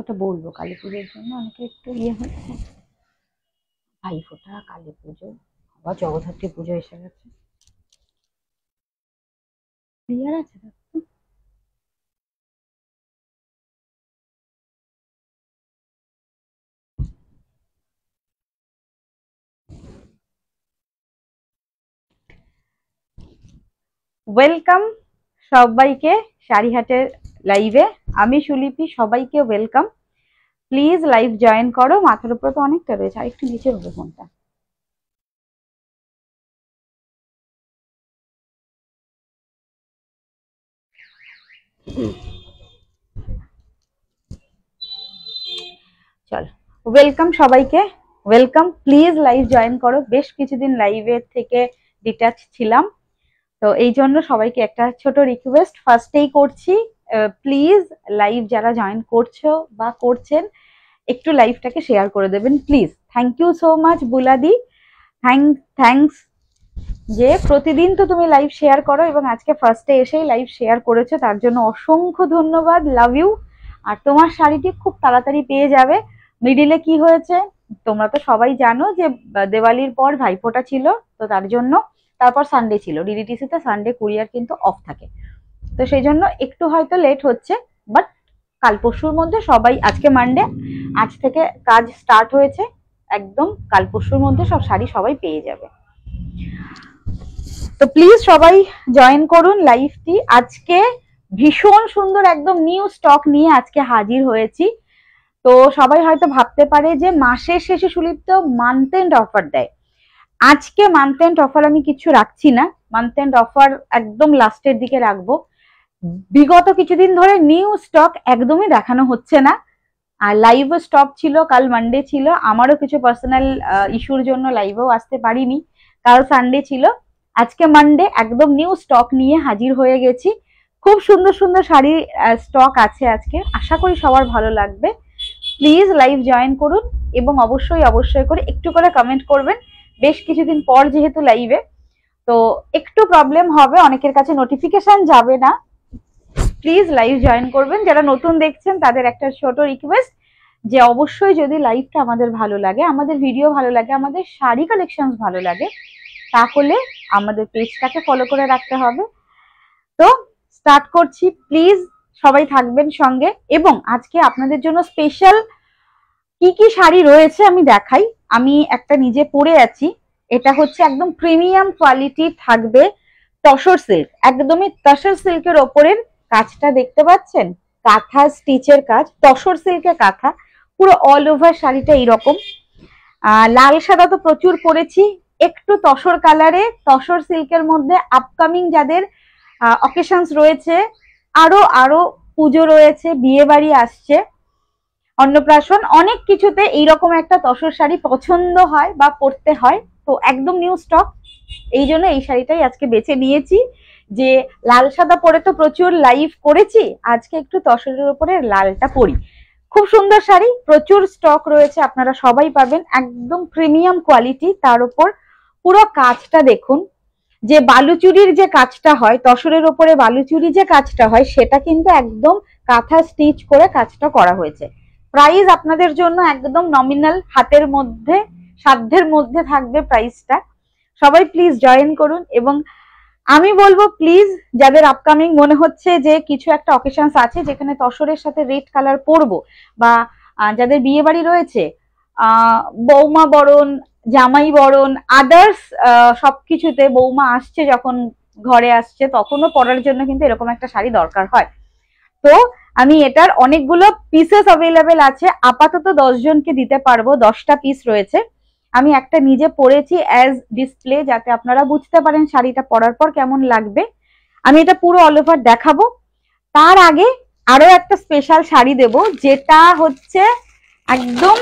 ওটা বলবো কালী পুজোর জন্য অনেকে একটু ইয়ে হচ্ছে। ভাইফোঁটা, কালী পুজো, আবার জগদ্ধাত্রী পুজো এসে গেছে। ক্লিয়ার আছে তো? ওয়েলকাম সবাইকে শাড়িহাটের লাইভে। আমি সুলিপি, সবাইকে ওয়েলকাম। প্লিজ লাইভ জয়েন করো। মাথার উপর তো অনেকটা রয়েছে, আর একটু নিচে হবে ফোনটা। চলো, ওয়েলকাম সবাইকে, ওয়েলকাম। প্লিজ লাইভ জয়েন করো। বেশ কিছুদিন লাইভের থেকে ডিটাচ ছিলাম, তো এই জন্য সবাইকে একটা ছোট রিকোয়েস্ট ফার্স্টেই করছি, প্লিজ লাইভ যারা জয়েন করছো বা করছেন একটু লাইভটাকে শেয়ার করে দেবেন please. Thank you so much বুলাদি, থ্যাংকস যে প্রতিদিন তো তুমি লাইভ শেয়ার করো এবং আজকে ফার্স্টে এসেই লাইভ শেয়ার করেছো, তার জন্য অসংখ্য ধন্যবাদ। Love you. আর তোমার শাড়িটি খুব তাড়াতাড়ি পেয়ে যাবে। মিডিলে কি হয়েছে তোমরা তো সবাই জানো যে দেওয়ালির পর ভাইফোঁটা ছিল, তো তার জন্য তারপর সানডে ছিল, ডিডিটিসি তে সানডে কুরিয়ার কিন্তু অফ থাকে, তো সেই জন্য একটু হয়তো লেট হচ্ছে। বাট কাল পরশুর মধ্যে সবাই, আজকে মানডে, আজ থেকে কাজ স্টার্ট হয়েছে, একদম কাল পরশুর মধ্যে সব শাড়ি সবাই পেয়ে যাবে। তো প্লিজ সবাই জয়েন করুন লাইভটি। আজকে ভীষণ সুন্দর একদম নিউ স্টক নিয়ে আজকে হাজির হয়েছি। তো সবাই হয়তো ভাবতে পারে যে মাসের শেষে সুলিপ্ত মান্থ এন্ড অফার দেয়। আজকে মান্থ এন্ড অফার আমি কিছু রাখছি না, মান্থ এন্ড অফার একদম লাস্টের দিকে রাখবো। বিগত কিছুদিন ধরে নিউ স্টক একদমই দেখানো হচ্ছে না, আর লাইভও স্টপ ছিল, কাল মানডে ছিল, আমারও কিছু পার্সোনাল ইস্যুর জন্য লাইভেও আসতে পারিনি, কাল সানডে ছিল। আজকে মানডে একদম নিউ স্টক নিয়ে হাজির হয়ে গেছি। খুব সুন্দর সুন্দর শাড়ির স্টক আছে আজকে, আশা করি সবার ভালো লাগবে। প্লিজ লাইভ জয়েন করুন এবং অবশ্যই করে একটু করে কমেন্ট করবেন। বেশ কিছুদিন পর যেহেতু লাইভে, তো একটু প্রবলেম হবে, অনেকের কাছে নোটিফিকেশন যাবে না। প্লিজ লাইভ জয়েন করবেন। যারা নতুন দেখছেন তাদের একটা ছোট রিকোয়েস্ট যে অবশ্যই যদি লাইভটা আমাদের ভালো লাগে, আমাদের ভিডিও ভালো লাগে, আমাদের শাড়ি কালেকশন ভালো লাগে, তাহলে আমাদের পেজটাকে ফলো করে রাখতে হবে। তো স্টার্ট করছি, প্লিজ সবাই থাকবেন সঙ্গে। এবং আজকে আপনাদের জন্য স্পেশাল কি কি শাড়ি রয়েছে আমি দেখাই। আমি একটা নিজে পরে আছি, এটা হচ্ছে একদম প্রিমিয়াম কোয়ালিটি থাকবে, তসর সিল্ক, একদমই তসর সিল্কের ওপরের কাজটা দেখতে পাচ্ছেন, কাঁথা স্টিচের কাজ, তসর সিল্কের কাঁথা, পুরো অল ওভার শাড়িটা এইরকম। লাল সাদা তো প্রচুর পরেছি, একটু তসর কালারে তসর সিল্কের মধ্যে আপকামিং যাদের অকেশনস রয়েছে, আরো আরো পুজো রয়েছে, বিয়ে বাড়ি আসছে, অন্নপ্রাশন, অনেক কিছুতে এইরকম একটা তসর শাড়ি পছন্দ হয় বা পরতে হয়, তো একদম নিউ স্টক। এই জন্য এই শাড়িটাই আজকে বেছে নিয়েছি, যে লাল সাদা পরে তো প্রচুর লাইভ করেছি, আজকে একটু তসরের উপরে লালটা পরি। খুব সুন্দর শাড়ি, প্রচুর স্টক রয়েছে, আপনারা সবাই পাবেন, একদম প্রিমিয়াম কোয়ালিটি। তার উপর পুরো কাজটা দেখুন, যে বালুচুরির যে কাজটা হয়, তসরের ওপরে বালুচুরি যে কাজটা হয়, সেটা কিন্তু একদম কাঁথা স্টিচ করে কাজটা করা হয়েছে। প্রাইস আপনাদের জন্য একদম নমিনাল, হাতের মধ্যে, সাধ্যের মধ্যে থাকবে প্রাইসটা। সবাই প্লিজ জয়েন করুন। এবং আমি বলবো প্লিজ, যাদের আপকামিং মনে হচ্ছে যে কিছু একটা অকেশনস আছে যেখানে তসরের সাথে রেড কালার পরবো, বা যাদের বিয়ে বাড়ি রয়েছে, বৌমা বরণ, জামাই বরণ, আদার্স সবকিছুতে বৌমা আসছে যখন ঘরে আসছে, তখনও পরার জন্য কিন্তু এরকম একটা শাড়ি দরকার হয়। তো আমি এটার অনেকগুলো পিসেস অ্যাভেলেবেল আছে, আপাতত 10 জনকে দিতে পারবো, 10টা পিস রয়েছে। আমি একটা নিজে পরেছি অ্যাজ ডিসপ্লে, যাতে আপনারা বুঝতে পারেন শাড়িটা পরার পর কেমন লাগবে। আমি এটা পুরো অল ওভার দেখাবো। তার আগে আরো একটা স্পেশাল শাড়ি দেব, যেটা হচ্ছে একদম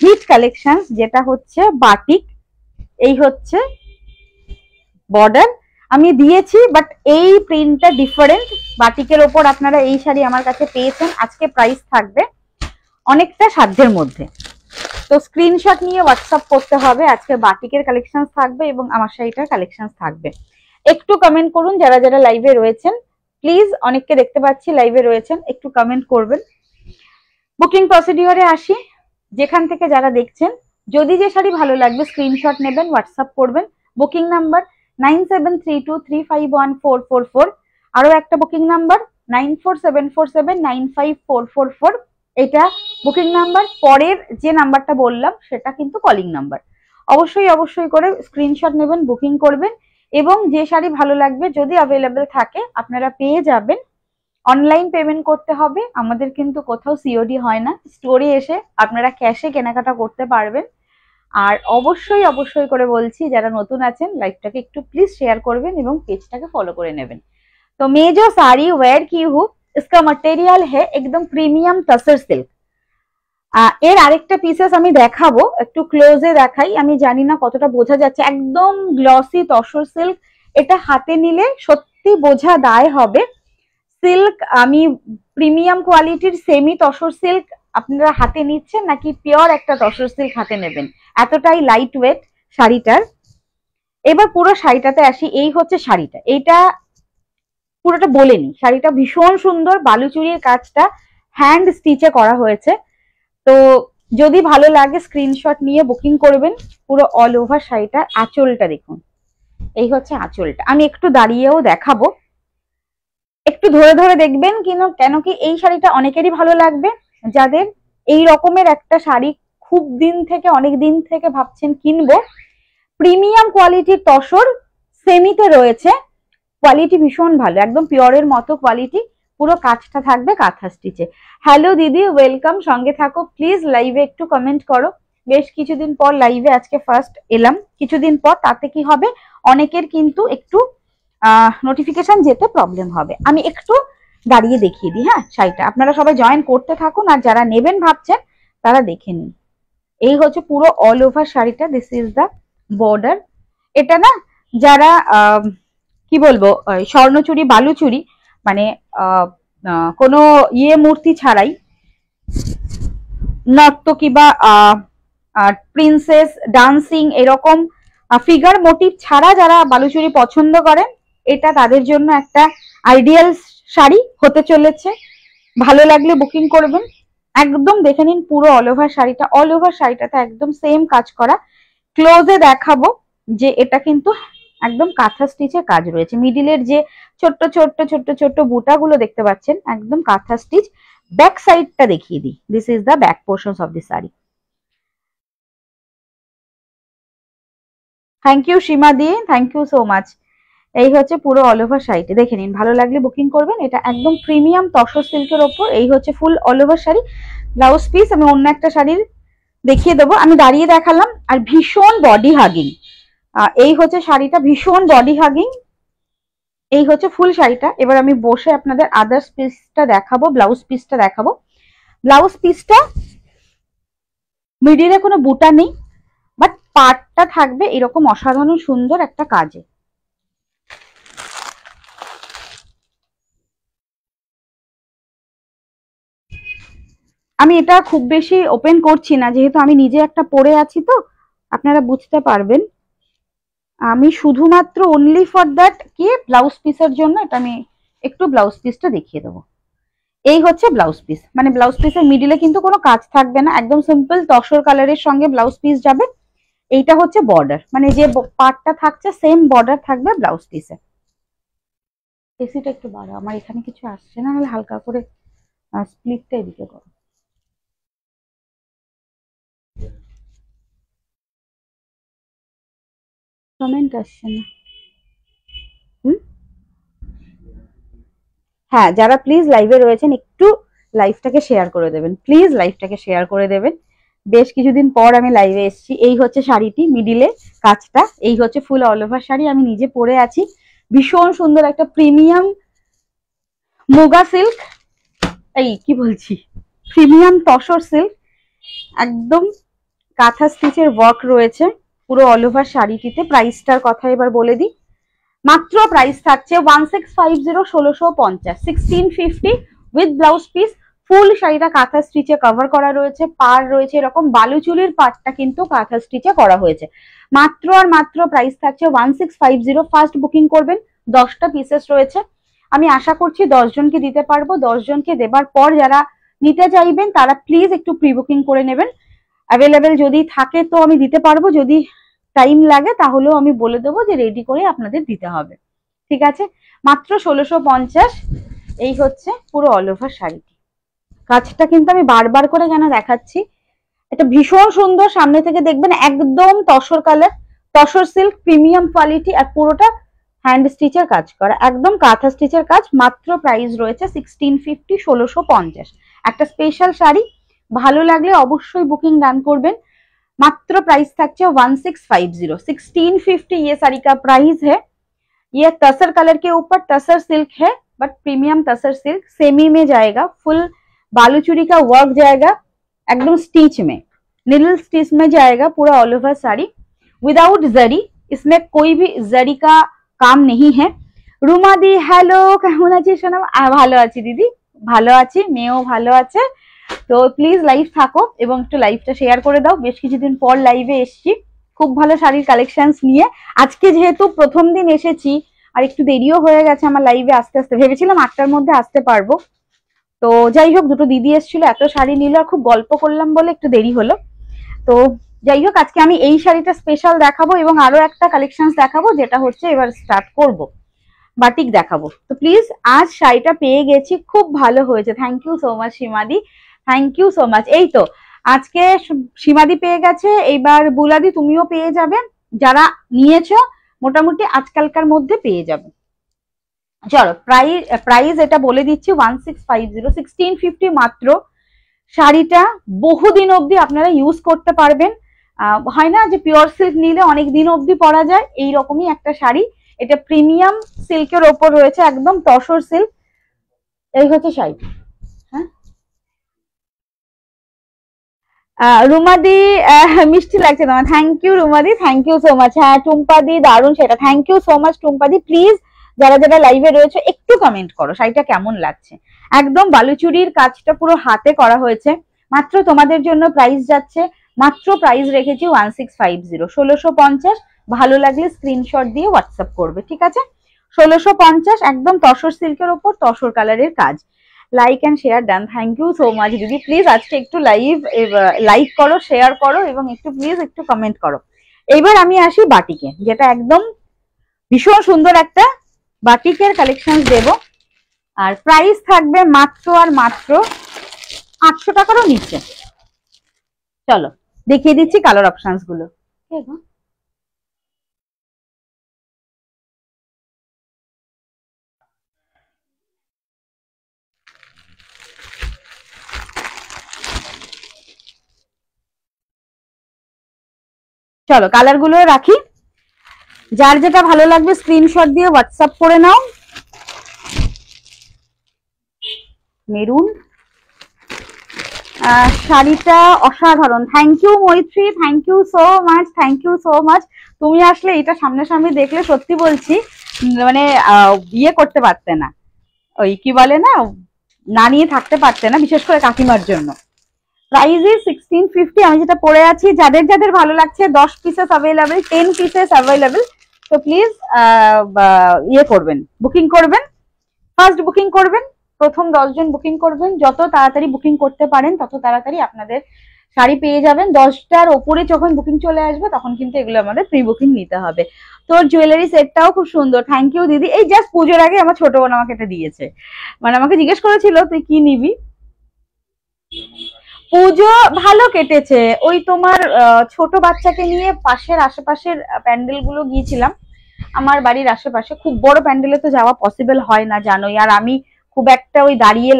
হিট কালেকশন, যেটা হচ্ছে বাটিক। এই হচ্ছে বর্ডার আমি দিয়েছি, বাট এই প্রিন্টটা ডিফারেন্ট। বাটিকের ওপর আপনারা এই শাড়ি আমার কাছে পেয়েছেন। আজকে প্রাইস থাকবে অনেকটা সাধ্যের মধ্যে, তো স্ক্রিনশট নিয়ে হোয়াটসঅ্যাপ করতে হবে। আজকে বাটিকের কালেকশন থাকবে এবং আমার শাড়িটার কালেকশন থাকবে। একটু কমেন্ট করুন যারা যারা লাইভে রয়েছেন, প্লিজ, অনেককে দেখতে পাচ্ছি লাইভে রয়েছেন, একটু কমেন্ট করবেন। বুকিং প্রসিডিওরে আসি। যেখান থেকে যারা দেখছেন, যদি যে শাড়ি ভালো লাগবে স্ক্রিনশট নেবেন, হোয়াটসঅ্যাপ করবেন। বুকিং নাম্বার 9732351444, আরো একটা বুকিং নাম্বার 9474795444। এটা বুকিং নাম্বার। পরের যে নাম্বারটা বললাম সেটা কিন্তু কলিং নাম্বার। অবশ্যই করে স্ক্রিনশট নেবেন, বুকিং করবেন, এবং যে শাড়ি ভালো লাগবে যদি অ্যাভেলেবেল থাকে আপনারা পেয়ে যাবেন। অনলাইন পেমেন্ট করতে হবে, আমাদের কিন্তু কোথাও সিওডি হয় না। স্টোরে এসে আপনারা ক্যাশে কেনাকাটা করতে পারবেন। আর অবশ্যই করে বলছি, যারা নতুন আছেন লাইভটাকে একটু প্লিজ শেয়ার করবেন এবং পেজটাকে ফলো করে নেবেন। तो मैं जो साड़ी वेयर की हूँ इसका मटेरियल है एकदम प्रीमियम तसर सिल्क। এর আরেকটা পিসেস আমি দেখাবো, একটু ক্লোজে দেখাই। আমি জানি না কতটা বোঝা যাচ্ছে, একদম গ্লসি তসর সিল্ক। এটা হাতে নিলে সত্যি বোঝা দায় হবে। সিল্ক আমি প্রিমিয়াম কোয়ালিটির সেমি তসর সিল্ক আপনারা হাতে নিচ্ছেন নাকি পিওর একটা তসর সিল্ক হাতে নেবেন, এতটাই লাইট ওয়েট শাড়িটার। এবার পুরো শাড়িটাতে আসি। এই হচ্ছে শাড়িটা, এইটা পুরোটা বলে নি। শাড়িটা ভীষণ সুন্দর, বালুচুরির কাজটা হ্যান্ড স্টিচে করা হয়েছে। তো যদি ভালো লাগে স্ক্রিনশট নিয়ে বুকিং করবেন। পুরো অল ওভার শাড়িটার আঁচলটা দেখুন, এই হচ্ছে আঁচলটা। আমি একটু দাঁড়িয়েও দেখাবো, একটু ধরে দেখবেন। কেন কি এই শাড়িটা অনেকেরই ভালো লাগবে, যাদের এই রকমের একটা শাড়ি খুব দিন থেকে, অনেক দিন থেকে ভাবছেন কিনবো। প্রিমিয়াম কোয়ালিটির তসর সেমিতে রয়েছে, কোয়ালিটি ভীষণ ভালো, একদম পিওরের মতো কোয়ালিটি। পুরো কাজটা থাকবে কাঁথা স্টিচে। হ্যালো দিদি, ওয়েলকাম, সঙ্গে থাকো প্লিজ। লাইভে একটু কমেন্ট করো। বেশ কিছুদিন পর লাইভে আজকে ফার্স্ট এলাম, কিছুদিন পর, তাতে কি হবে অনেকের কিন্তু একটু নোটিফিকেশন যেতে প্রবলেম হবে। আমি একটু দাঁড়িয়ে দেখিয়ে দিই। হ্যাঁ, শাড়িটা আপনারা সবাই জয়েন করতে থাকুন, আর যারা নেবেন ভাবছেন তারা দেখে নিন। এই হচ্ছে পুরো অল ওভার শাড়িটা, দিস ইজ দা বর্ডার। এটা না, যারা কি বলবো, স্বর্ণচুরি বালুচুরি মানে কোনো মূর্তি ছাড়াই, নর্তকী বা প্রিন্সেস ডান্সিং এরকম ফিগার মোটিভ ছাড়া যারা বালুচুরি পছন্দ করেন, এটা তাদের জন্য একটা আইডিয়াল শাড়ি হতে চলেছে। ভালো লাগলে বুকিং করবেন। একদম দেখে নিন পুরো অল ওভার শাড়িটা। অল ওভার শাড়িটাতে একদম সেম কাজ করা। ক্লোজে দেখাবো যে এটা কিন্তু একদম কাঁথা স্টিচে কাজ রয়েছে। মিডিলের যে ছোট্ট বুটাগুলো দেখতে পাচ্ছেন, একদম কাঁথা স্টিচ। ব্যাক সাইডটা দেখিয়ে দিই, this is the back portion of the sari. Thank you Seema di, thank you so much. এই হচ্ছে পুরো অল ওভার শাড়িটি, দেখে নিন। ভালো লাগলে বুকিং করবেন। এটা একদম প্রিমিয়াম তসর সিল্কের ওপর। এই হচ্ছে ফুল all over sari. Blouse piece আমি অন্য একটা শাড়ির দেখিয়ে দেবো, আমি দাঁড়িয়ে দেখালাম। আর ভীষণ বডি হাগিং, এই হচ্ছে শাড়িটা, ভীষণ বডি হাগিং। এই হচ্ছে ফুল শাড়িটা। এবার আমি বসে আপনাদের আদার্স পিসটা দেখাবো, ব্লাউজ পিসটা দেখাবো। ব্লাউজ পিসটা মিডিলে কোনো বুটা নেই, বাট পার্টটা থাকবে এরকম অসাধারণ সুন্দর একটা কাজে। আমি এটা খুব বেশি ওপেন করছি না, যেহেতু আমি নিজে একটা পরে আছি, তো আপনারা বুঝতে পারবেন। আমি শুধুমাত্র অনলি ফর দ্যাট কি ব্লাউজ পিসের জন্য এটা আমি একটু ব্লাউজ পিসটা দেখিয়ে দেবো। এই হচ্ছে ব্লাউজ পিস, মানে ব্লাউজ পিসের মিডিলে কিন্তু কোনো কাজ থাকবে না, একদম সিম্পল তসর কালারের সঙ্গে ব্লাউজ পিস যাবে। এইটা হচ্ছে বর্ডার, মানে যে পার্টটা থাকছে সেম বর্ডার থাকবে ব্লাউজ পিসে। এসিটা একটু বাড়া, আমার এখানে কিছু আসছে না, নাহলে হালকা করে স্প্লিটটা এদিকে করো। কমেন্ট আসছে না। হ্যাঁ, যারা প্লিজ লাইভে রয়েছেন একটু লাইভটাকে শেয়ার করে দেবেন, প্লিজ লাইভটাকে শেয়ার করে দেবেন। বেশ কিছুদিন পর আমি লাইভে এসেছি। এই হচ্ছে শাড়িটি, মিডিলে কাজটা। এই হচ্ছে ফুল অল ওভার শাড়ি, আমি নিজে পরে আছি। ভীষণ সুন্দর একটা প্রিমিয়াম মুগা সিল্ক, এই কি বলছি, প্রিমিয়াম তসর সিল্ক, একদম কাঁথা স্টিচের ওয়ার্ক রয়েছে পুরো অল ওভার শাড়িটিতে। প্রাইসটার কথা এবার বলে দিই। মাত্র প্রাইস থাকছে 1650, 1650, 1650 উইথ ব্লাউজ পিস। ফুল শাড়িটা কাঁথা স্টিচে কভার করা রয়েছে, পার রয়েছে এরকম বালুচুলির পাটটা কিন্তু কাঁথা স্টিচে করা হয়েছে। মাত্র আর মাত্র প্রাইস থাকছে 1650। ফার্স্ট বুকিং করবেন, 10টা পিসেস রয়েছে। আমি আশা করছি 10 জনকে দিতে পারবো। 10 জনকে দেবার পর যারা নিতে চাইবেন তারা প্লিজ একটু প্রি বুকিং করে নেবেন। অ্যাভেলেবেল যদি থাকে তো আমি দিতে পারবো, যদি টাইম লাগে তাহলেও আমি বলে দেবো যে রেডি করে আপনাদের দিতে হবে। ঠিক আছে, মাত্র 1650। এই হচ্ছে পুরো অল ওভার শাড়িটি। কাজটা কিন্তু আমি বারবার করে কেন দেখাচ্ছি, এটা ভীষণ সুন্দর। সামনে থেকে দেখবেন একদম tussar colour, tussar silk, premium quality, আর পুরোটা হ্যান্ড স্টিচের কাজ করা, একদম কাঁথা স্টিচের কাজ। মাত্র প্রাইস রয়েছে 1650, 1650। একটা স্পেশাল শাড়ি, ভালো লাগলে অবশ্যই বুকিং ডান করবেন। मात्र प्राइस থাকছে 1650, 1650 ये साड़ी का प्राइस है। ये तसर कलर के ऊपर तसर सिल्क है, but premium tasar silk, semi में जाएगा, फुल बालूचुरी का वर्क जाएगा, एकदम स्टिच में, निडल स्टिच में जाएगा पूरा ऑल ओवर साड़ी, विदाउट जरी, इसमें कोई भी जरी का काम नहीं है। रूमा दी हेलो, কেমন আছিস সোনা? ভালো আছি দিদি, ভালো আছি, মেয়েও ভালো আছে। তো প্লিজ লাইভ থাকো এবং একটু লাইভটা শেয়ার করে দাও। বেশ কিছুদিন পর লাইভে এসেছি খুব ভালো শাড়ির কালেকশনস নিয়ে। আজকে যেহেতু প্রথম দিন এসেছি আর একটু দেরিও হয়ে গেছে আমার লাইভে আসতে আসতে, ভেবেছিলাম 8টার মধ্যে আসতে পারবো। তো যাই হোক, দুটো দিদি এসেছিল, এত শাড়ি নিল আর খুব গল্প করলাম বলে একটু দেরি হলো। তো যাই হোক, আজকে আমি এই শাড়িটা স্পেশাল দেখাবো এবং আরো একটা কালেকশনস দেখাবো, যেটা হচ্ছে এবার স্টার্ট করব, বাটিক দেখাবো। তো প্লিজ, আজ শাড়িটা পেয়ে গেছি, খুব ভালো হয়েছে। থ্যাংক ইউ সো মাচ সীমাদি, থ্যাংক ইউ সো মাচ। এই তো আজকে সীমাদি পেয়ে গেছে, এইবার বুলাদি তুমিও পেয়ে যাবে, যারা নিয়েছো মোটামুটি আজকালকার মধ্যে পেয়ে যাবে। চলো প্রাইস এটা বলে দিচ্ছি 1650, 1650 মাত্র। শাড়িটা বহুদিন অবধি আপনারা ইউজ করতে পারবেন। হয় না যে পিওর সিল্ক নিলে অনেক দিন অবধি পরা যায়, এইরকমই একটা শাড়ি। এটা প্রিমিয়াম সিল্কের ওপর রয়েছে, একদম তসর সিল্ক। এই হচ্ছে শাড়ি। হ্যাঁ রুমাদি, মিষ্টি লাগছে তোমার, থ্যাংক ইউ রুমাদি, থ্যাংক ইউ সো মাচ। হ্যাঁ টুম্পাদি, দারুণ সেটা, থ্যাংক ইউ সো মাচ টুম্পাদি। প্লিজ যারা যারা লাইভে রয়েছে একটু কমেন্ট করো শাড়িটা কেমন লাগছে। একদম বালুচুরির কাজটা পুরো হাতে করা হয়েছে। মাত্র তোমাদের জন্য প্রাইস যাচ্ছে, মাত্র প্রাইস রেখেছি 1650, 1650। ভালো লাগলে স্ক্রিনশট দিয়ে হোয়াটসঅ্যাপ করবে, ঠিক আছে? 1650, একদম তসর সিল্কের ওপর তসর কালারের কাজ। Like and share done, thank you so much দিদি। প্লিজ আজকে একটু লাইক করো, শেয়ার করো এবং একটু প্লিজ একটু কমেন্ট করো। এইবার আমি আসি বাটিকে, যেটা একদম ভীষণ সুন্দর একটা বাটিকের কালেকশন দেব। আর প্রাইস থাকবে মাত্র আর মাত্র 800 টাকারও নিচে। চলো দেখিয়ে দিচ্ছি কালার অপশনস গুলো। চলো কালার গুলো রাখি, যার যেটা ভালো লাগবে স্ক্রিনশট দিয়ে হোয়াটসঅ্যাপ করে নাও। মেরুন শাড়িটা অসাধারণ, thank you Maitri, thank you so much, thank you so much. তুমি আসলে এটা সামনাসামনি দেখলে সত্যি বলছি মানে ইয়ে করতে পারতে না, ওই কি বলে না নিয়ে থাকতে পারতে না, বিশেষ করে কাকিমার জন্য। Price is 1650। আমি যেটা পরে আছি, যাদের যাদের ভালো লাগছে 10 পিসেস অ্যাভেলেবেল, 10 পিসেস অ্যাভেলেবেল। তো প্লিজ ইয়ে করবেন, বুকিং করবেন, ফার্স্ট বুকিং করবেন, প্রথম 10 জন বুকিং করবেন। যত তাড়াতাড়ি বুকিং করতে পারেন তত তাড়াতাড়ি আপনাদের শাড়ি পেয়ে যাবেন। 10টার ওপরে যখন বুকিং চলে আসবে তখন কিন্তু এগুলো আমাদের প্রি বুকিং নিতে হবে। তোর জুয়েলারি সেটটাও খুব সুন্দর, থ্যাংক ইউ দিদি। এই জাস্ট পুজোর আগে আমার ছোট বোন আমাকে এটা দিয়েছে, মানে আমাকে জিজ্ঞেস করেছিল তুই কি নিবি। পুজো ভালো কেটেছে, ওই তোমার ছোট বাচ্চাকে নিয়ে পাশের আশেপাশের প্যান্ডেল গুলো গিয়েছিলাম। আমার বাড়ির আশেপাশে খুব বড় প্যান্ডেলে তো যাওয়া পসিবল হয় না জানোই, আর আমি খুব একটা ওই দাঁড়িয়ে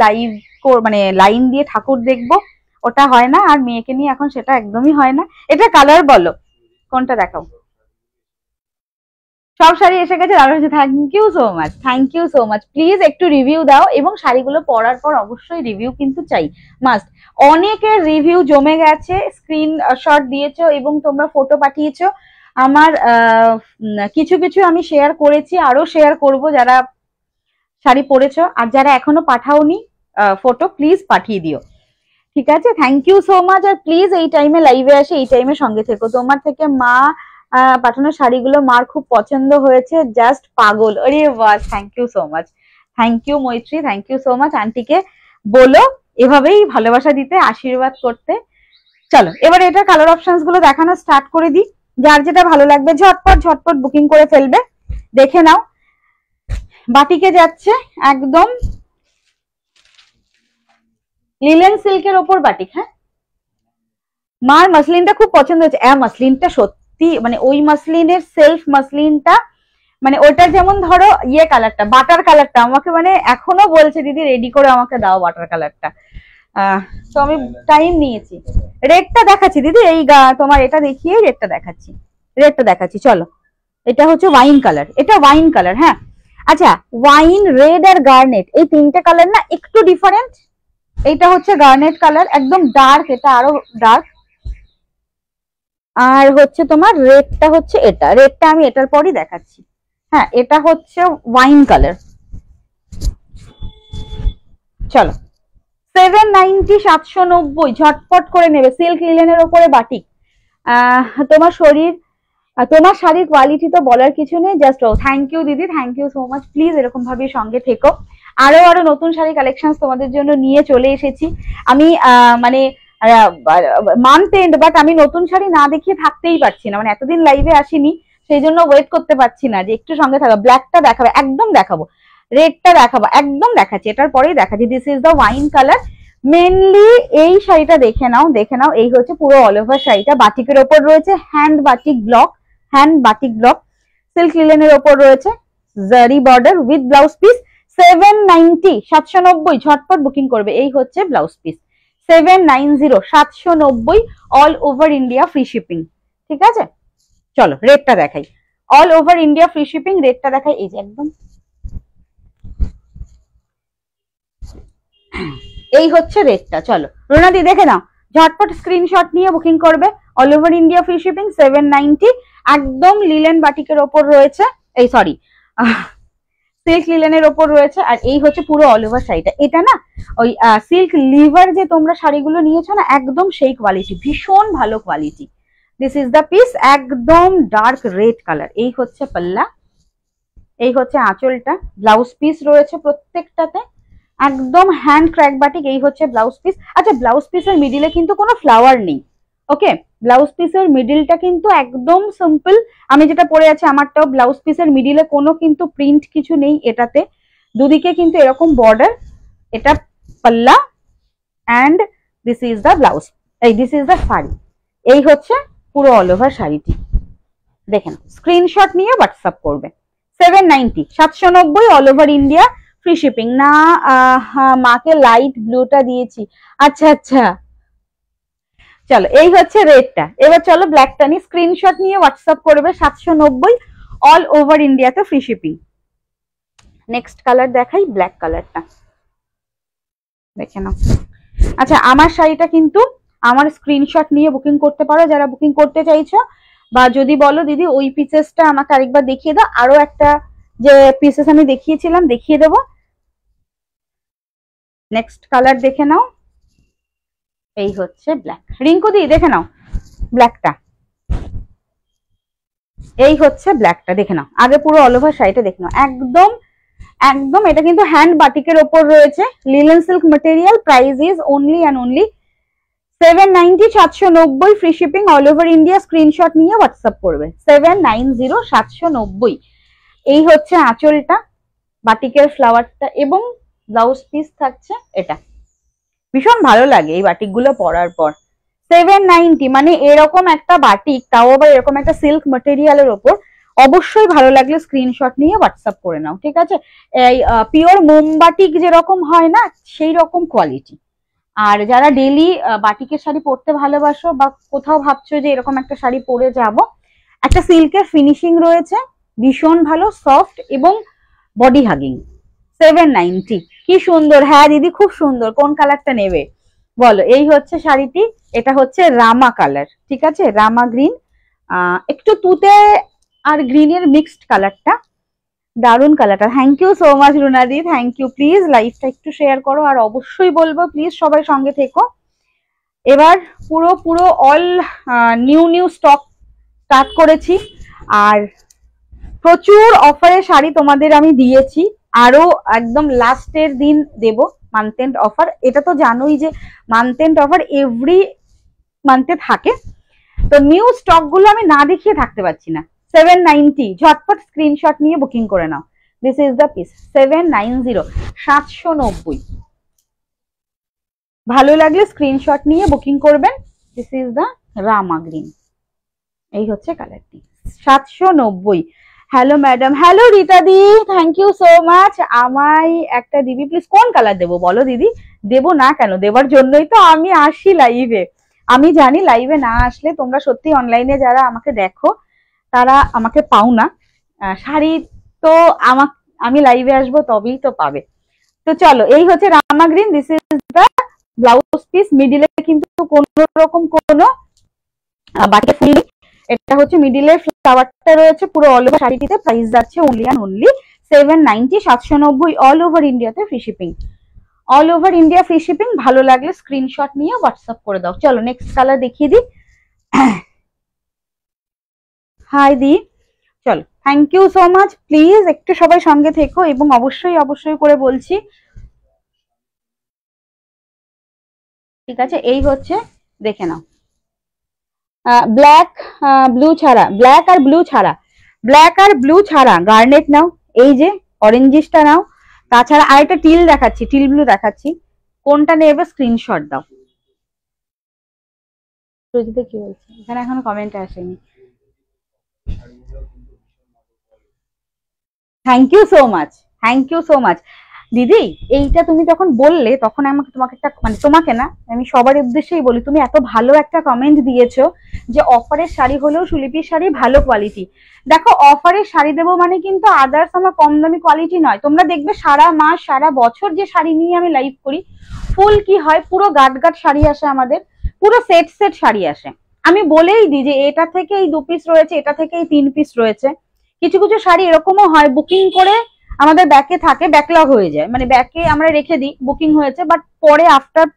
মানে লাইন দিয়ে ঠাকুর দেখবো ওটা হয় না, আর মেয়েকে নিয়ে এখন সেটা একদমই হয় না। এটা কালার বলো কোনটা দেখাও। সব শাড়ি এসে গেছে, দারুণ হয়েছে, thank you so much, thank you so much. Please একটু রিভিউ দাও এবং শাড়িগুলো পরার পর অবশ্যই রিভিউ কিন্তু চাই, মাস্ট। অনেকের রিভিউ জমে গেছে, স্ক্রিনশট দিয়েছো এবং তোমরা ফটো পাঠিয়েছো। আমার কিছু কিছু আমি শেয়ার করেছি, আরো শেয়ার করব যারা শাড়ি পরেছো, আর যারা এখনো পাঠাওনি ফটো প্লিজ পাঠিয়ে দিও, ঠিক আছে? Thank you so much. আর প্লিজ এই টাইমে লাইভে আসে, এই টাইমে সঙ্গে থেকো। তোমার থেকে মা পাঠানো শাড়িগুলো মার খুব পছন্দ হয়েছে, জাস্ট পাগল। আরে বাহ, thank you so much, thank you Maitri, thank you so much. আন্টিকে বলো এভাবেই ভালোবাসা দিতে, আশীর্বাদ করতে। চলো এবারে এটা কালার অপশনস গুলো দেখানো স্টার্ট করে দিই। যার যেটা ভালো লাগবে ঝটপট ঝটপট বুকিং করে ফেলবে। দেখে নাও, বাটিকে যাচ্ছে একদম লিলেন সিল্কের ওপর বাটিক। হ্যাঁ, মার মাসলিনটা খুব পছন্দ হয়েছে। মাসলিনটা সত্যি মানে ওই মাসলিনের সেলফ মাসলিনটা, মানে ওইটার যেমন ধরো ইয়ে কালারটা, বাটার কালারটা আমাকে মানে এখনো বলছে দিদি রেডি করে আমাকে দাও বাটার কালারটা। তো আমি টাইম নিয়েছি। রেডটা দেখাচ্ছি দিদি, এই তোমার এটা দেখিয়ে রেডটা দেখাচ্ছি, রেডটা দেখাচ্ছি। চলো, এটা হচ্ছে ওয়াইন কালার, এটা ওয়াইন কালার। হ্যাঁ আচ্ছা, ওয়াইন, রেড আর গার্নেট এই তিনটে কালার না একটু ডিফারেন্ট। এইটা হচ্ছে গার্নেট কালার, একদম ডার্ক, এটা আরো ডার্ক। আর হচ্ছে তোমার রেডটা হচ্ছে এটা, রেডটা আমি এটার পরই দেখাচ্ছি। হ্যাঁ, এটা হচ্ছে ওয়াইন কালার। চলো 790, 790 ঝটপট করে নেবে। সিল্ক লিলেনের ওপরে বাটিক। তোমার শরীর, তোমার শাড়ির কোয়ালিটি তো বলার কিছু নেই, জাস্ট থ্যাংক ইউ দিদি, thank you so much. Please এরকম ভাবে সঙ্গে থেকো। আরো নতুন শাড়ি কালেকশন তোমাদের জন্য নিয়ে চলে এসেছি। আমি মানে মান্থ এন্ড, বাট আমি নতুন শাড়ি না দেখিয়ে থাকতেই পারছি না, মানে এতদিন লাইভে আসিনি সেই জন্য ওয়েট করতে পারছি না যে একটু সঙ্গে থাকো। ব্ল্যাকটা দেখাবো, একদম দেখাবো, রেডটা দেখাবো, একদম দেখাচ্ছি, এটার পরেই দেখাচ্ছি। This is the wine colour. Mainly এই শাড়িটা দেখে নাও, দেখে নাও, এই হচ্ছে পুরো অল ওভার শাড়িটা। বাটিকের ওপর রয়েছে hand batik block, hand batik block, silk লিলেনের ওপর রয়েছে জারি বর্ডার উইথ ব্লাউজ পিস। 790, 790 ঝটপট বুকিং করবে। এই হচ্ছে blouse piece 790, 790 all over India free shipping. ঠিক আছে, চলো রেটটা দেখাই। All over India free shipping, রেটটা দেখাই। এই যে একদম এই হচ্ছে রেটটা। চলো রুনাদি দেখে নাও, ঝটপট স্ক্রিনশট নিয়ে বুকিং করবে। All over India free shipping 790, একদম লিলেন বাটিকের ওপর রয়েছে, এই সরি সিল্ক লিলেনের ওপর রয়েছে। আর এই হচ্ছে পুরো অল ওভার শাড়িটা। এটা না ওই সিল্ক লিভার যে তোমরা শাড়িগুলো নিয়েছো না, একদম সেই কোয়ালিটি, ভীষণ ভালো quality. This is the piece, একদম ডার্ক রেড কালার। এই হচ্ছে পাল্লা, এই হচ্ছে আঁচলটা, ব্লাউজ পিস রয়েছে প্রত্যেকটাতে একদম হ্যান্ড ক্র্যাক বাটিক। এই হচ্ছে ব্লাউজ পিস। আচ্ছা, ব্লাউজ পিসের মিডিলে কিন্তু কোনো ফ্লাওয়ার নেই, ওকে? ব্লাউজ পিসের মিডিলটা কিন্তু একদম সিম্পল। আমি যেটা পরে আছি আমারটাও ব্লাউজ পিসের মিডিলে কোনো কিন্তু প্রিন্ট কিছু নেই এটাতে। দুদিকে কিন্তু এরকম বর্ডার। এটা পাল্লা and this is the blouse, এই দিস ইজ দ্য শাড়ি। এই হচ্ছে পুরো অল ওভার শাড়িটি। দেখেন, স্ক্রিনশট নিয়ে হোয়াটসঅ্যাপ করবে। 790, 790 all over India free shipping. না মাকে লাইট ব্লুটা দিয়েছি, আচ্ছা আচ্ছা। চলো এই হচ্ছে রেডটা। এবার চলো ব্ল্যাকটা নিয়ে স্ক্রিনশট নিয়ে হোয়াটসঅ্যাপ করবে। 790 অল ওভার ইন্ডিয়াতে ফ্রি শিপিং। নেক্সট কালার দেখাই, ব্ল্যাক কালারটা দেখে নাও। আচ্ছা, আমার শাড়িটা কিন্তু আমার স্ক্রিনশট নিয়ে বুকিং করতে পারো যারা বুকিং করতে চাইছো, বা যদি বলো দিদি ওই পিসেসটা আমাকে আরেকবার দেখিয়ে দাও, আরো একটা যে পিসেস আমি দেখিয়েছিলাম দেখিয়ে দেবো। নেক্সট কালার দেখে নাও, এই হচ্ছে ব্ল্যাক। রিঙ্কু দি দেখে নাও ব্ল্যাকটা, এই হচ্ছে ব্ল্যাকটা দেখে নাও। আগে পুরো অল ওভার শাড়িটা দেখে নাও, একদম একদম। এটা কিন্তু হ্যান্ড বাটিকের ওপর রয়েছে, linen silk material. Price is only and only 790, 790 free shipping all over India. Screenshot নিয়ে হোয়াটসঅ্যাপ করবে। 790, 790। এই হচ্ছে আঁচলটা, বাটিকের ফ্লাওয়ারটা এবং ব্লাউজ পিস থাকছে এটা। ভীষণ ভালো লাগে এই বাটিকগুলো পরার পর। 790 মানে এরকম একটা বাটিক, তাও আবার এরকম একটা সিল্ক ম্যাটেরিয়ালের ওপর। অবশ্যই ভালো লাগলে স্ক্রিনশট নিয়ে হোয়াটসঅ্যাপ করে নাও, ঠিক আছে? এই পিওর মোমবাটিক যেরকম হয় না, সেই রকম কোয়ালিটি। আর যারা ডেইলি বাটিকের শাড়ি পরতে ভালোবাসো বা কোথাও ভাবছো যে এরকম একটা শাড়ি পরে যাব, একটা সিল্কের ফিনিশিং রয়েছে, ভীষণ ভালো, সফট এবং বডি হাগিং। 790, কি সুন্দর। হ্যাঁ দিদি খুব সুন্দর। কোন কালারটা নেবে বলো? এই হচ্ছে শাড়িটি, এটা হচ্ছে রামা কালার, ঠিক আছে? রামা গ্রিন, একটু তুতে আর গ্রিনের মিক্সড কালারটা, দারুন কালারটা। থ্যাংক ইউ সো মাচ রুনাদি, থ্যাংক ইউ। প্লিজ লাইভটা একটু শেয়ার করো, আর অবশ্যই বলবো প্লিজ সবাই সঙ্গে থেকো। এবার পুরো অল নিউ স্টক স্টার্ট করেছি, আর প্রচুর অফারে শাড়ি তোমাদের আমি দিয়েছি, আরো একদম লাস্টের দিন দেব। মান্থ এন্ড অফার, এটা তো জানোই যে মান্থ এন্ড অফার এভরি মান্থে থাকে। তো নিউ স্টক গুলো আমি না দেখিয়ে থাকতে পারছি না। 790, ঝটপট স্ক্রিনশট নিয়ে বুকিং করে নাও। This is the piece 790, 790। ভালো লাগলে স্ক্রিনশট নিয়ে বুকিং করবেন। This is the rama green, এই হচ্ছে কালারটি 790। Hello madam, hello Rita di, thank you so much. আমায় একটা দিবি প্লিজ। কোন কালার দেবো বলো দিদি? দেবো না কেন, দেওয়ার জন্যই তো আমি আসি লাইভে। আমি জানি লাইভে না আসলে তোমরা সত্যি অনলাইনে যারা আমাকে দেখো তারা আমাকে পাও না। শাড়ি তো আমি লাইভে আসবো তবেই তো পাবে। তো চলো, এই হচ্ছে rama green. This is the blouse piece. মিডিলে কিন্তু কোন রকম কোনো বাটিকে ফুল, এটা হচ্ছে মিডিলের ফ্লাওয়ারটা রয়েছে পুরো অল ওভার শাড়িটিতে। প্রাইস যাচ্ছে only and only 790, 790 all over ইন্ডিয়াতে free shipping. All over India free shipping. ভালো লাগলে স্ক্রিনশট নিয়ে হোয়াটসঅ্যাপ করে দাও। চলো নেক্সট কালার দেখিয়ে দিই। হাই দি, চলো thank you so much. Please একটু সবাই সঙ্গে থেকো এবং অবশ্যই অবশ্যই করে বলছি, ঠিক আছে? এই হচ্ছে, দেখে নাও, ব্ল্যাক ব্লু ছাড়া, ব্ল্যাক আর ব্লু ছাড়া, ব্ল্যাক আর ব্লু ছাড়া গার্নেট নাও, এই যে অরেঞ্জিসটা নাও, তাছাড়া আরেকটা টিল দেখাচ্ছি, টিল ব্লু দেখাচ্ছি। কোনটা নেবে স্ক্রিনশট দাও। রোজিতে কি বলছে? এখানে এখনো কমেন্ট আসেনি। Thank you so much, thank you so much দিদি। এইটা তুমি যখন বললে তখন আমাকে তোমাকে একটা মানে তোমাকে না, আমি সবার উদ্দেশ্যেই বলি, তুমি এত ভালো একটা কমেন্ট দিয়েছো যে অফারের শাড়ি হলেও সুলিপির শাড়ি ভালো কোয়ালিটি। দেখো অফারের শাড়ি দেবো মানে কিন্তু আদার্স আমার কম দামি কোয়ালিটি নয়। তোমরা দেখবে সারা মাস সারা বছর যে শাড়ি নিয়ে আমি লাইভ করি, ফুল কি হয়, পুরো গাট গাট শাড়ি আসে আমাদের, পুরো সেট সেট শাড়ি আসে। আমি বলেই দিই যে এটা থেকে এই 2 পিস রয়েছে, এটা থেকে এই 3 পিস রয়েছে। কিছু কিছু শাড়ি এরকমও হয় বুকিং করে আমাদের ব্যাকে থাকে, ব্যাকলগ হয়ে যায়, মানে ব্যাকে আমরা রেখে দিই বুকিং হয়েছে, বাট পরে আফটার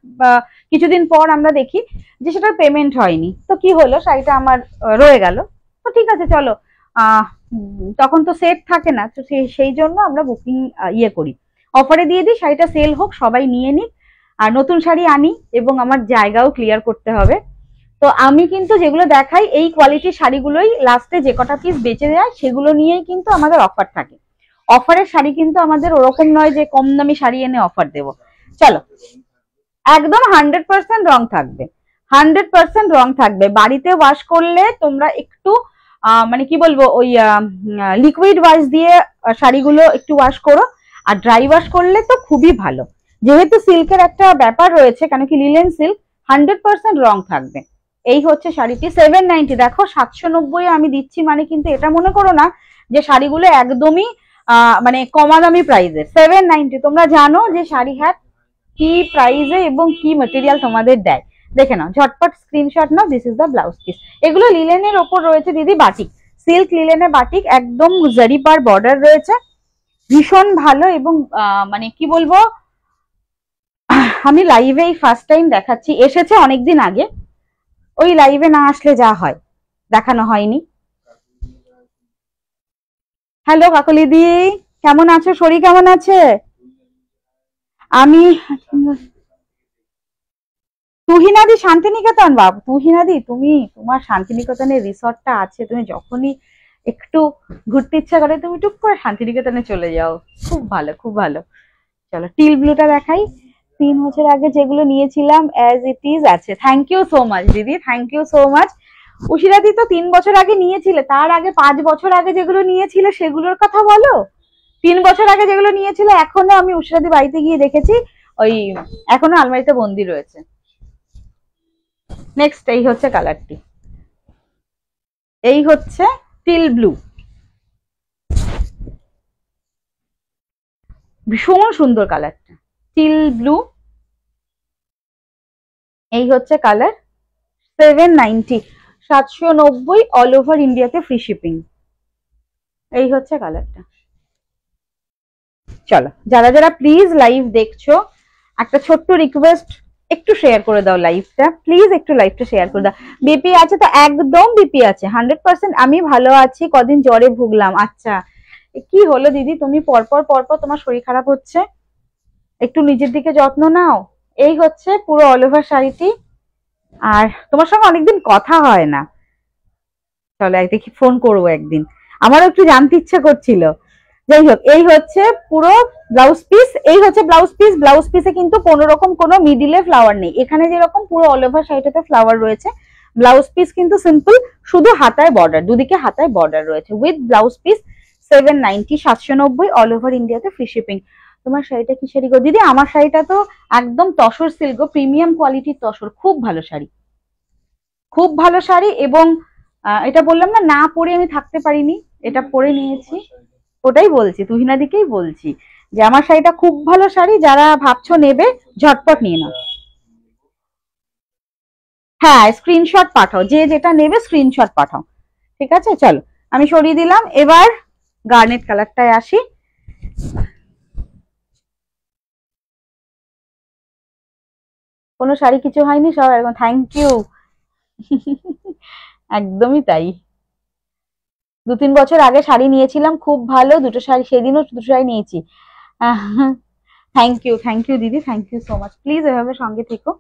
কিছুদিন পর আমরা দেখি যে সেটার পেমেন্ট হয়নি। তো কি হলো, শাড়িটা আমার রয়ে গেল। তো ঠিক আছে চলো, তখন তো সেট থাকে না, তো সেই জন্য আমরা বুকিং ইয়ে করি, অফারে দিয়ে দিই, শাড়িটা সেল হোক, সবাই নিয়ে নিক, আর নতুন শাড়ি আনি এবং আমার জায়গাও ক্লিয়ার করতে হবে। তো আমি কিন্তু যেগুলো দেখাই এই কোয়ালিটির শাড়িগুলোই লাস্টে যে কটা পিস বেঁচে যায় সেগুলো নিয়েই কিন্তু আমাদের অফার থাকে। অফারের শাড়ি কিন্তু আমাদের ওরকম নয় যে কম দামি শাড়ি এনে অফার দেবো। চলো, একদম 100% রং থাকবে, 100% রং থাকবে। বাড়িতে ওয়াশ করলে তোমরা একটু মানে কি বলবো, ওই লিকুইড ওয়াশ দিয়ে শাড়িগুলো একটু ওয়াশ করো, আর ড্রাই ওয়াশ করলে তো খুবই ভালো। যেহেতু সিল্কের একটা ব্যাপার রয়েছে, কেন কি লিলেন সিল্ক, 100% রং থাকবে। এই হচ্ছে শাড়িটি 790। দেখো 790 আমি দিচ্ছি মানে কিন্তু এটা মনে করো না যে শাড়িগুলো একদমই মানে কমা দামি প্রাইসে। 790 তোমরা জানো যে শাড়ি হ্যাট কি প্রাইসে এবং কি মেটেরিয়াল তোমাদের দেয়। দেখে নাও, ঝটপট screenshot now. This is the blouse piece. এগুলো লিলেনের ওপর রয়েছে দিদি, বাটিক, সিল্ক লিলেনের বাটিক, একদম জারি পার বর্ডার রয়েছে, ভীষণ ভালো। এবং মানে কি বলবো, আমি লাইভে এই ফার্স্ট টাইম দেখাচ্ছি, এসেছে অনেকদিন আগে, ওই লাইভে না আসলে যা হয় দেখানো হয়নি। হ্যালো কাকলি দি, কেমন আছো? শরীর কেমন আছে? আমি তুহিনাদি শান্তিনিকেতন, বাবু তুহিনাদি, তুমি তোমার শান্তিনিকেতনের রিসর্টটা আছে, তুমি যখনই একটু ঘুরতে ইচ্ছা করে তুমি টুক করে শান্তিনিকেতনে চলে যাও, খুব ভালো খুব ভালো। চলো টিল ব্লুটা দেখাই। 3 বছর আগে যেগুলো নিয়েছিলাম অ্যাজ ইট ইজ আছে। থ্যাংক ইউ সো মাচ দিদি, থ্যাংক ইউ সো মাচ। উশিরাদি তো 3 বছর আগে নিয়েছিলে, তার আগে 5 বছর আগে যেগুলো নিয়েছিলে সেগুলোর কথা বলো। 3 বছর আগে যেগুলো নিয়েছিলে এখনো আমি উশিরাদি বাড়িতে গিয়ে দেখেছি, ওই এখনো আলমারিতে বন্দি রয়েছে। নেক্সট এই হচ্ছে কালারটি, এই হচ্ছে টিল ব্লু, ভীষণ সুন্দর কালারটা, টিল ব্লু। এই হচ্ছে কালার 790, 790 অল ওভার ইন্ডিয়াতে ফ্রি শিপিং। এই হচ্ছে কালারটা। চলো, যারা যারা প্লিজ লাইভ দেখছো, একটা ছোট্ট রিকোয়েস্ট, একটু শেয়ার করে দাও লাইভটা, প্লিজ একটু লাইভটা শেয়ার করে দাও। বিপি আছে তো? একদম বিপি আছে 100%। আমি ভালো আছি, কদিন জ্বরে ভুগলাম। আচ্ছা, কি হলো দিদি, তুমি পরপর পরপর তোমার শরীর খারাপ হচ্ছে? একটু নিজের দিকে যত্ন নাও। এই হচ্ছে পুরো অল ওভার শাড়িটি। আর তোমার সঙ্গে অনেকদিন কথা হয় না, চলো একদিন ফোন করবো একদিন, আমারও একটু জানতে ইচ্ছা করছিল। যাই হোক, এই হচ্ছে পুরো ব্লাউজ পিস। এই হচ্ছে ব্লাউজ পিস। ব্লাউজ পিসে কিন্তু কোনো রকম কোনো মিডিলে ফ্লাওয়ার নেই। এখানে যেরকম পুরো অল ওভার শাড়িটাতে ফ্লাওয়ার রয়েছে, ব্লাউজ পিস কিন্তু সিম্পল, শুধু হাতায় বর্ডার, দুদিকে হাতায় বর্ডার রয়েছে with blouse piece. 790, 790 all over ইন্ডিয়াতে ফ্রি শিপিং। তোমার শাড়িটা কি শাড়ি গো দিদি? আমার শাড়িটা তো একদম তসর সিল্ক, প্রিমিয়াম কোয়ালিটির তসর, খুব ভালো শাড়ি, খুব ভালো শাড়ি। এবং এটা বললাম না, না পরে আমি থাকতে পারিনি, এটা পরে নিয়েছি। ওটাই বলছি, তুহিনাদিকেই বলছি যে আমার শাড়িটা খুব ভালো শাড়ি, যারা ভাবছো নেবে ঝটপট নিয়ে নাও। হ্যাঁ, স্ক্রিনশট পাঠাও, যে যেটা নেবে স্ক্রিনশট পাঠাও। ঠিক আছে, চলো আমি সরিয়ে দিলাম। এবার গার্নেট কালারটায় আসি। কোনো শাড়ি কিছু হয়নি, সব এরকম। Thank you. একদমই তাই। 2-3 বছর আগে শাড়ি নিয়েছিলাম, খুব ভালো দুটো শাড়ি, সেদিনও দুটো শাড়ি নিয়েছি। থ্যাংক ইউ দিদি, thank you so much. Please এভাবে সঙ্গে থেকো।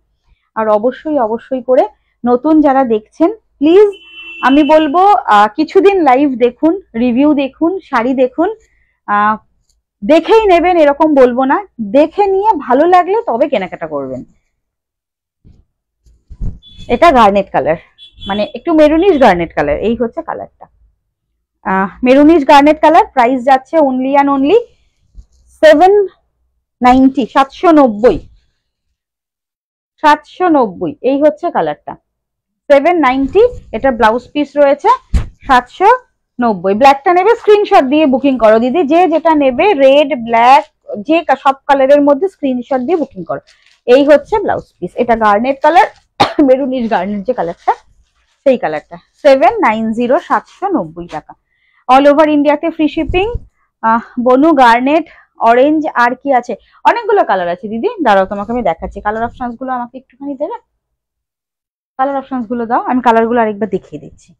আর অবশ্যই অবশ্যই করে নতুন যারা দেখছেন, প্লিজ আমি বলবো কিছুদিন লাইভ দেখুন, রিভিউ দেখুন, শাড়ি দেখুন। দেখেই নেবেন এরকম বলবো না, দেখে নিয়ে ভালো লাগলে তবে কেনাকাটা করবেন। এটা গার্নেট কালার, মানে একটু মেরুনিশ গার্নেট কালার। এই হচ্ছে কালারটা, মেরুনিশ গার্নেট কালার। প্রাইস যাচ্ছে অনলি অ্যান্ড অনলি 790, 790, 790। এই হচ্ছে কালারটা, 790। এটা ব্লাউজ পিস রয়েছে 790। ব্ল্যাকটা নেবে স্ক্রিনশট দিয়ে বুকিং করো দিদি, যে যেটা নেবে, রেড, ব্ল্যাক, যে সব কালারের মধ্যে স্ক্রিনশট দিয়ে বুকিং করো। এই হচ্ছে ব্লাউজ পিস। এটা গার্নেট কালার, মেরুনিশ গার্নেট যে কালারটা, সেই কালারটা। 790, 790 টাকা। অল ওভার ইন্ডিয়াতে ফ্রি শিপিং। বনু গার্নেট, অরেঞ্জ, আর কি আছে? অনেকগুলো কালার আছে দিদি, দাঁড়াও তোমাকে আমি দেখাচ্ছি। কালার অপশনস গুলো আমাকে একটুখানি দেবে? কালার অপশনস গুলো দাও, আমি কালার গুলো আরেকবার দেখিয়ে দিচ্ছি।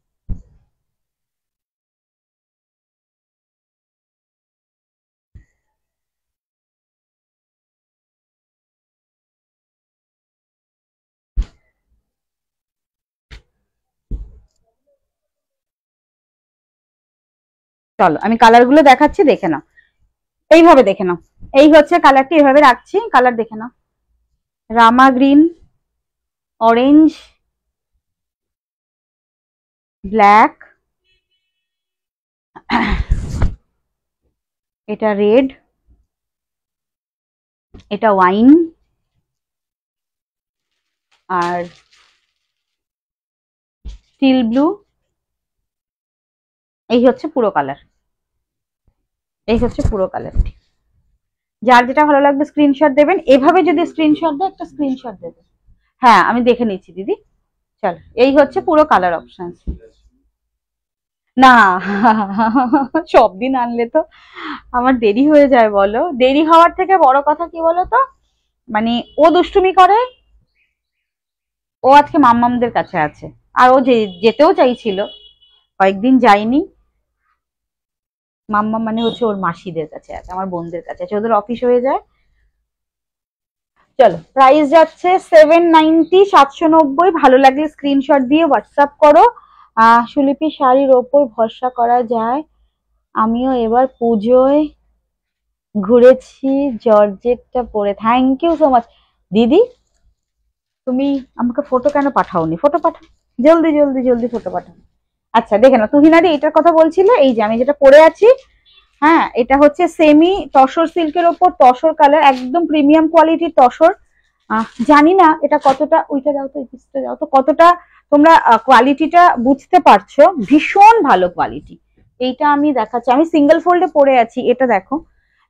চলো আমি কালার গুলো দেখাচ্ছি, দেখে নাও। এইভাবে দেখে নাও। এই হচ্ছে কালারটি, এভাবে রাখছি, কালার দেখে নাও। রামা গ্রিন, অরেঞ্জ, ব্ল্যাক, এটা রেড, এটা ওয়াইন, আর স্টিল ব্লু। এই হচ্ছে পুরো কালার, এই হচ্ছে পুরো কালারটি। যার যেটা ভালো লাগবে স্ক্রিনশট দেবেন। এভাবে যদি স্ক্রিনশট দেয়, একটা স্ক্রিনশট দেবে। হ্যাঁ আমি দেখে নিচ্ছি দিদি। চলো, এই হচ্ছে পুরো কালার অপশন। না, সব দিন আনলে তো আমার দেরি হয়ে যায় বলো। দেরি হওয়ার থেকে বড় কথা কি বলো তো, মানে ও দুষ্টুমি করে, ও আজকে মাম্মামদের কাছে আছে, আর ও যেতেও চাইছিল, কয়েকদিন যায়নি। মাম্মা মানে হচ্ছে ওর মাসিদের কাছে আছে, আমার বোনদের কাছে আছে, ওদের অফিস হয়ে যায়। চলো, প্রাইস যাচ্ছে 790, 790। ভালো লাগলে স্ক্রিনশট দিয়ে হোয়াটসঅ্যাপ করো। সুলিপি শাড়ির ওপর ভরসা করা যায়। আমিও এবার পুজোয় ঘুরেছি জর্জেটটা পরে। থ্যাংক ইউ সো মাচ দিদি। তুমি আমাকে ফটো কেন পাঠাওনি? ফটো পাঠাও, জলদি জলদি জলদি ফটো পাঠাও। আচ্ছা দেখে নাও, তুহিনাদি এটার কথা বলছিলে, এই যে আমি যেটা পরে আছি। হ্যাঁ, এটা হচ্ছে সেমি তসর সিল্কের ওপর তসর কালার, একদম প্রিমিয়াম কোয়ালিটির তসর। জানি না এটা কতটা, ওইটা দাও তো, এই পিসটা দাও তো, কতটা তোমরা কোয়ালিটিটা বুঝতে পারছো। ভীষণ ভালো কোয়ালিটি। এইটা আমি দেখাচ্ছি, আমি সিঙ্গেল ফোল্ডে পরে আছি, এটা দেখো,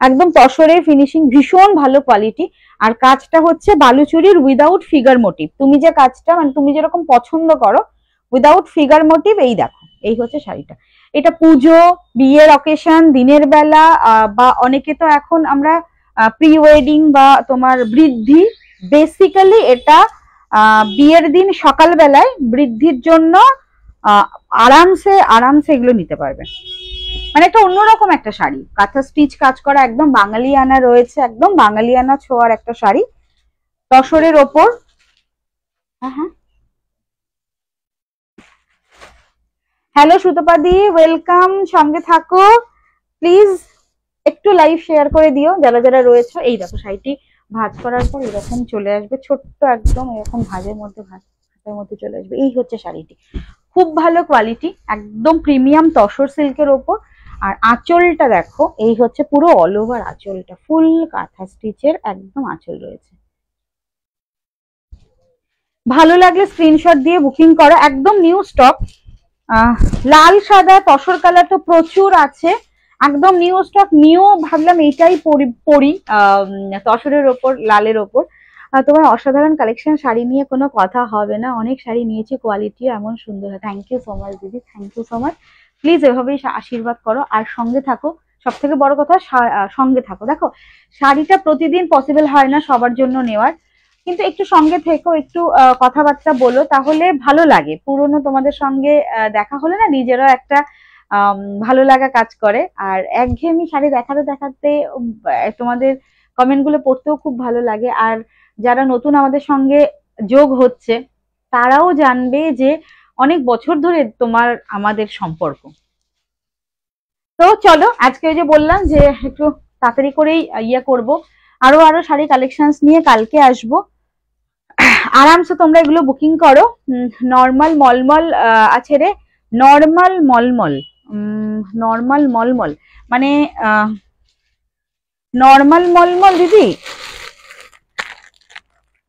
একদম তসরের ফিনিশিং, ভীষণ ভালো কোয়ালিটি। আর কাজটা হচ্ছে বালুচুরির উইদাউট ফিগার মোটিভ। তুমি যে কাজটা, মানে তুমি যেরকম পছন্দ করো উইদাউট ফিগার মোটিভ, এই দেখো, এই হচ্ছে শাড়িটা। এটা পুজো, বিয়ের অকেশন, দিনের বেলা, বা অনেকে তো এখন আমরা প্রি ওয়েডিং বা তোমার বৃদ্ধি, বেসিক্যালি এটা বিয়ের দিন সকালবেলায় বৃদ্ধির জন্য আরামসে আরামসে এগুলো নিতে পারবে। মানে একটা অন্যরকম একটা শাড়ি, কাঁথা স্টিচ কাজ করা, একদম বাঙালিয়ানা রয়েছে, একদম বাঙালিয়ানা ছোঁয়ার একটা শাড়ি তসরের ওপর। হ্যাঁ, হ্যালো সুতপাদি, ওয়েলকাম, সঙ্গে থাকো প্লিজ, একটু লাইভ শেয়ার করে দিও যারা যারা রয়েছে। এই দেখো শাড়িটি ভাঁজ করার পর এরকম চলে আসবে, ছোট্ট একদম এরকম ভাঁজের মধ্যে ভাঁজের মধ্যে চলে আসবে। এই হচ্ছে শাড়িটি, খুব ভালো কোয়ালিটি, একদম প্রিমিয়াম তসর সিল্কের ওপর। আর আঁচলটা দেখো, এই হচ্ছে পুরো অল ওভার আঁচলটা, ফুল কাঁথা স্টিচের একদম আঁচল রয়েছে। ভালো লাগলে স্ক্রিনশট দিয়ে বুকিং করো, একদম নিউ স্টক। লাল সাদা তসর কালার তো প্রচুর আছে, একদম নিউ স্টক, নিউ ভাবলাম এইটাই পরি তসরের ওপর লালের ওপর। তোমার অসাধারণ কালেকশন, শাড়ি নিয়ে কোনো কথা হবে না, অনেক শাড়ি নিয়েছি, কোয়ালিটি এমন সুন্দর। থ্যাংক ইউ সো মাচ দিদি, thank you so much. Please এভাবেই আশীর্বাদ করো আর সঙ্গে থাকো, সব থেকে বড় কথা সঙ্গে থাকো। দেখো শাড়িটা প্রতিদিন পসিবল হয় না সবার জন্য নেওয়ার, কিন্তু একটু সঙ্গে থেকো, একটু কথাবার্তা বলো, তাহলে ভালো লাগে। পুরনো তোমাদের সঙ্গে দেখা হলে না নিজেরও একটা ভালো লাগা কাজ করে। আর একঘেয়েমি শাড়ি দেখাতে দেখাতে তোমাদের কমেন্ট গুলো পড়তেও খুব ভালো লাগে। আর যারা নতুন আমাদের সঙ্গে যোগ হচ্ছে তারাও জানবে যে অনেক বছর ধরে তোমার আমাদের সম্পর্ক। তো চলো আজকে ওই যে বললাম যে একটু তাড়াতাড়ি করেই ইয়ে করব, আরো শাড়ি কালেকশনস নিয়ে কালকে আসবো। আরামসে তোমরা এগুলো বুকিং করো। নর্মাল মলমল আছে রে, নর্মাল মলমল, নর্মাল মলমল মানে নর্মাল মলমল দিদি,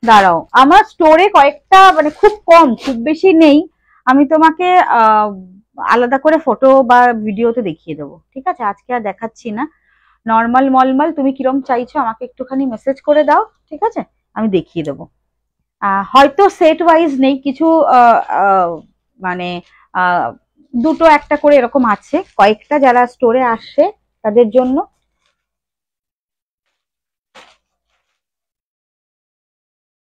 দাঁড়াও আমার স্টোরে কয়েকটা মানে খুব কম, খুব বেশি নেই, আমি তোমাকে আলাদা করে ফটো বা ভিডিওতে দেখিয়ে দেবো, ঠিক আছে? আজকে আর দেখাচ্ছি না। নর্মাল মলমল তুমি কিরম চাইছো আমাকে একটুখানি মেসেজ করে দাও, ঠিক আছে? আমি দেখিয়ে দেবো। হয়তো সেট ওয়াইজ নেই, কিছু মানে দুটো একটা করে এরকম আছে, কয়েকটা যারা স্টোরে আসে তাদের জন্য।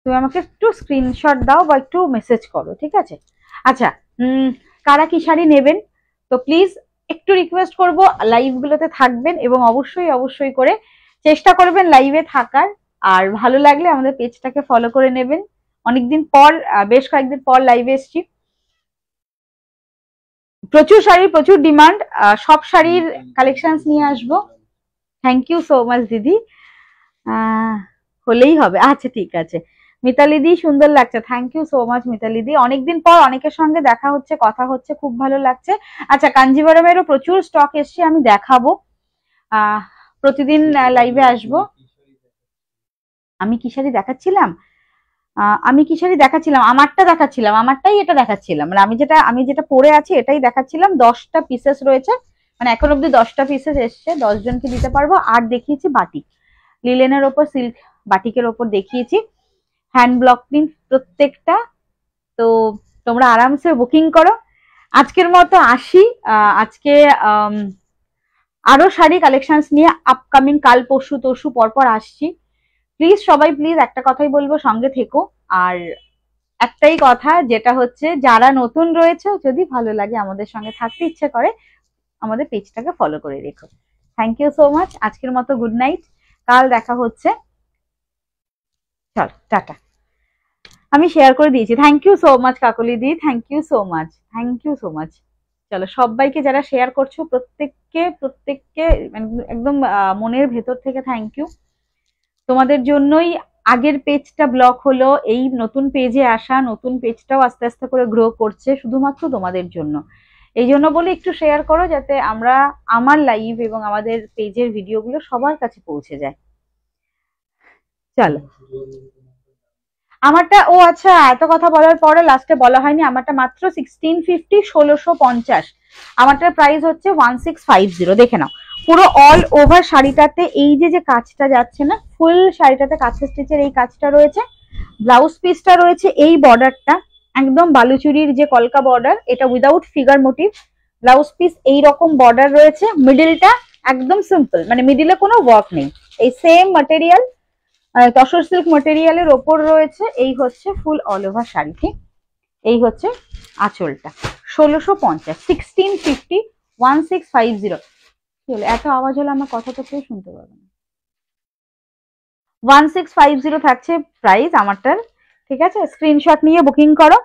তুমি আমাকে একটু স্ক্রিনশট দাও বা একটু মেসেজ করো, ঠিক আছে? আচ্ছা, কারা কি শাড়ি নেবেন তো প্লিজ একটু রিকোয়েস্ট করব লাইভ গুলোতে থাকবেন, এবং অবশ্যই অবশ্যই করে চেষ্টা করবেন লাইভে থাকার। আর ভালো লাগলে আমাদের পেজটাকে ফলো করে নেবেন। অনেকদিন পর, বেশ কয়েকদিন পর লাইভে এসছি, প্রচুর শাড়ির প্রচুর ডিমান্ড, সব শাড়ির কালেকশন নিয়ে আসবো। থ্যাংক ইউ সো মাচ দিদি, হলেই হবে, আচ্ছা ঠিক আছে। মিতালি দি সুন্দর লাগছে, thank you so much Mitali di, অনেকদিন পর অনেকের সঙ্গে দেখা হচ্ছে, কথা হচ্ছে, খুব ভালো লাগছে। আচ্ছা, কাঞ্জিভারমেরও প্রচুর স্টক এসছে, আমি দেখাবো, প্রতিদিন লাইভে আসবো। আমি কি শাড়ি দেখাচ্ছিলাম? আমারটা দেখাচ্ছিলাম, আমারটাই এটা দেখাচ্ছিলাম, মানে আমি যেটা পরে আছি এটাই দেখাচ্ছিলাম। 10টা পিসেস রয়েছে, মানে এখন অব্দি 10টা পিসেস এসছে, 10 জনকে দিতে পারবো। আর দেখিয়েছি বাটিক, লিলেনের ওপর সিল্ক বাটিকের ওপর দেখিয়েছি, হ্যান্ড ব্লক প্রিন্ট প্রত্যেকটা। তো তোমরা আরামসে বুকিং করো। আজকের মতো আসি, আজকে আরো শাড়ি কালেকশনস নিয়ে আপকামিং কাল পরশু তরশু পরপর আসছি। প্লিজ সবাই প্লিজ একটা কথাই বলবো, সঙ্গে থেকো। আর একটাই কথা, যেটা হচ্ছে যারা নতুন রয়েছে, যদি ভালো লাগে আমাদের সঙ্গে থাকতে ইচ্ছে করে, আমাদের পেজটাকে ফলো করে রেখো। থ্যাংক ইউ সো মাচ, আজকের মতো গুড নাইট, কাল দেখা হচ্ছে, চল টাটা। আমি শেয়ার করে দিয়েছি, thank you so much Kakali di, thank you so much, thank you so much. চলো সবাইকে যারা শেয়ার করছো প্রত্যেককে একদম মনের ভেতর থেকে থ্যাংক ইউ। তোমাদের জন্যই আগের পেজটা ব্লক হলো, এই নতুন পেজে আসা, নতুন পেজটাও আস্তে আস্তে করে গ্রো করছে, শুধুমাত্র তোমাদের জন্য। এই জন্য বলে একটু শেয়ার করো, যাতে আমার লাইভ এবং আমাদের পেজের ভিডিওগুলো সবার কাছে পৌঁছে যায়। চলো, আমারটা, ও আচ্ছা, এত কথা বলার পরে লাস্টে বলা হয়নি, আমারটা মাত্র 1650, 1650। আমারটার প্রাইস হচ্ছে 1650, দেখে নাও। পুরো অল ওভার শাড়িটাতে এই যে কাজটা যাচ্ছে না, ফুল শাড়িটাতে কাঁথা স্টিচের এই কাজটা রয়েছে। ব্লাউজ পিসটা রয়েছে এই বর্ডারটা, একদম বালুচুরির যে কলকা বর্ডার, এটা without figure motif. Blouse piece এইরকম বর্ডার রয়েছে, মিডিলটা একদম সিম্পল, মানে মিডিলে কোনো ওয়ার্ক নেই, এই সেম ম্যাটেরিয়াল তসর সিল্ক ম্যাটেরিয়ালের ওপর রয়েছে। এই হচ্ছে ফুল অল ওভার শাড়িটি, এই হচ্ছে আঁচলটা। 1650, 1650, 1650। কি হলো, এত আওয়াজ হলে আমার কথা তো কেউ শুনতে পাবে না। 1650 থাকছে প্রাইস আমারটার, ঠিক আছে? স্ক্রিনশট নিয়ে বুকিং করো।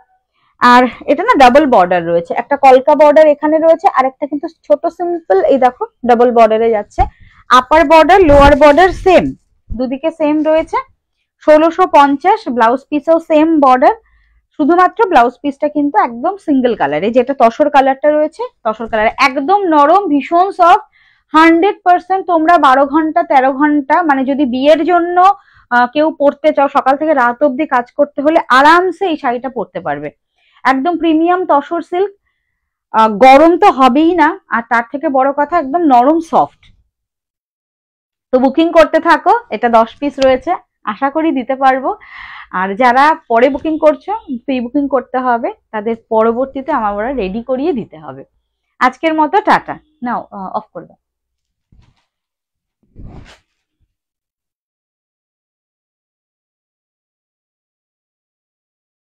আর এটা না ডাবল বর্ডার রয়েছে, একটা কলকা বর্ডার এখানে রয়েছে, আর একটা কিন্তু ছোট সিম্পল, এই দেখো ডাবল বর্ডারে যাচ্ছে। Upper border lower border same, দুদিকে সেম রয়েছে। 1650, ব্লাউজ পিসেও সেম বর্ডার, শুধুমাত্র ব্লাউজ পিসটা কিন্তু একদম সিঙ্গেল কালারে, যেটা তসর কালারটা রয়েছে তসর কালারে, একদম নরম, ভীষণ সফট। 100% তোমরা 12 ঘন্টা 13 ঘন্টা, মানে যদি বিয়ের জন্য কেউ পরতে চাও, সকাল থেকে রাত অব্দি কাজ করতে হলে আরামসে এই শাড়িটা পরতে পারবে। একদম প্রিমিয়াম তসর সিল্ক, গরম তো হবেই না, আর তার থেকে বড় কথা একদম নরম সফট। তো বুকিং করতে থাকো, এটা 10 পিস রয়েছে, আশা করি দিতে পারবো। আর যারা পরে বুকিং করছো, প্রি বুকিং করতে হবে, তাদের পরবর্তীতে আমার রেডি করিয়ে দিতে হবে। আজকের মতো টাটা, নাও অফ করে দাও।